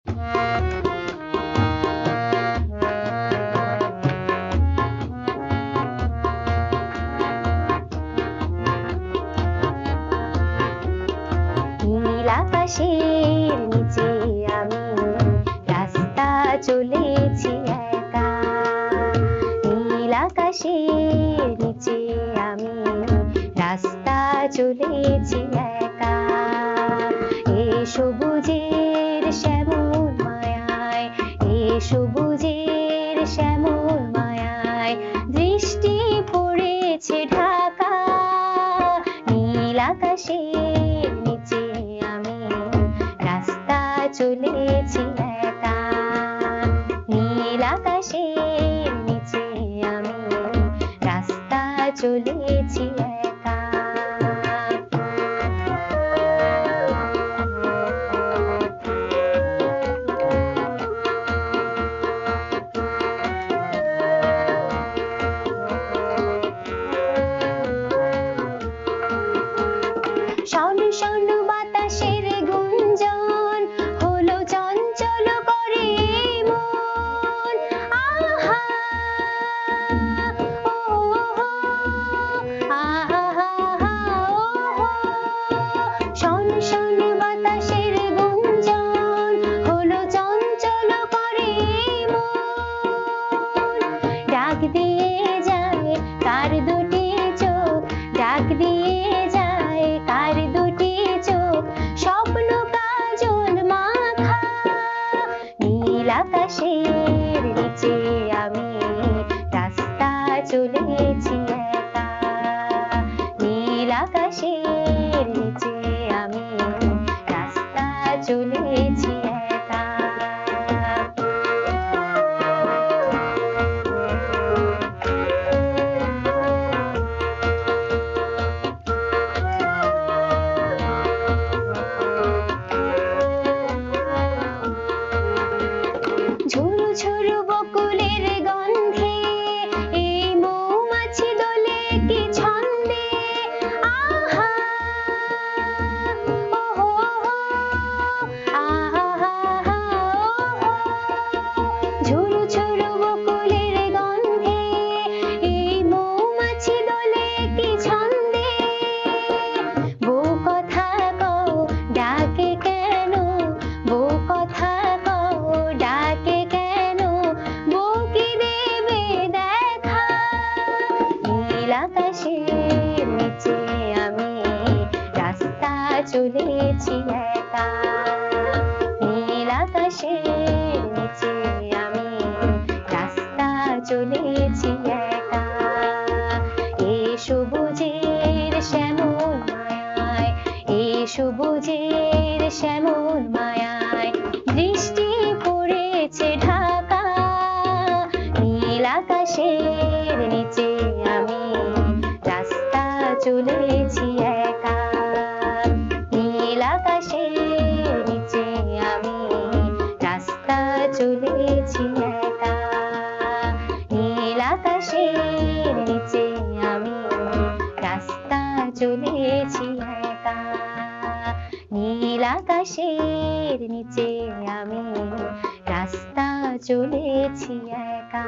নীল আকাশের নিচে আমি রাস্তা চলেছি একা। নীল আকাশের নিচে আমি রাস্তা চলেছি একা। এ সবুজের শ্যামল মায়ায়, এ সবুজের শ্যামল মায়ায় দৃষ্টি পড়েছে ঢাকা। নীল আকাশের নিচে আমি রাস্তা চলেছি একা। নীল আকাশের নিচে আমি রাস্তা চলেছি একা। শন শন বাতাসের গুঞ্জন হলো চঞ্চল করে মন। আহা ও আহা শন শন বাতাসের গুঞ্জন হলো চঞ্চল করে মন। ডাক দিয়ে যায় কার দুটি চোখ, ডাক দিয়ে যায় কার দুটি চোখ স্বপ্ন কাজল মাখা। নীল আকাশের নিচে আমি রাস্তা চলেছি একা। নীল আকাশের নিচে আমি রাস্তা চলেছি একা। ঝুরু ঝুরু বকুলের গন্ধে এই মৌমাছি দোলে কি ছন্দে। আহা ওহো আহা ঝুরু ঝুরু বকুলের গন্ধে এই মৌমাছি দোলে কি ছন্দে। বউ কথা কও ডাকে কেন, বউ কথা কও ডাকে কেন, বউ কি দেবে দেখা। নীল আকাশের নিচে আমি রাস্তা চলেছি একা। নীল আকাশের নিচে আমি রাস্তা চলেছি একা। এ সবুজের শ্যামল মায়ায়, এ সবুজের শ্যামল মায়ায় দৃষ্টি পড়েছে ঢাকা। নীল আকাশের নিচে আমি রাস্তা চলেছি একা। নীল আকাশের নিচে আমি রাস্তা চলেছি একা। নীল আকাশের নিচে আমি রাস্তা চলেছি একা। নীল আকাশের নিচে আমি রাস্তা চলেছি একা।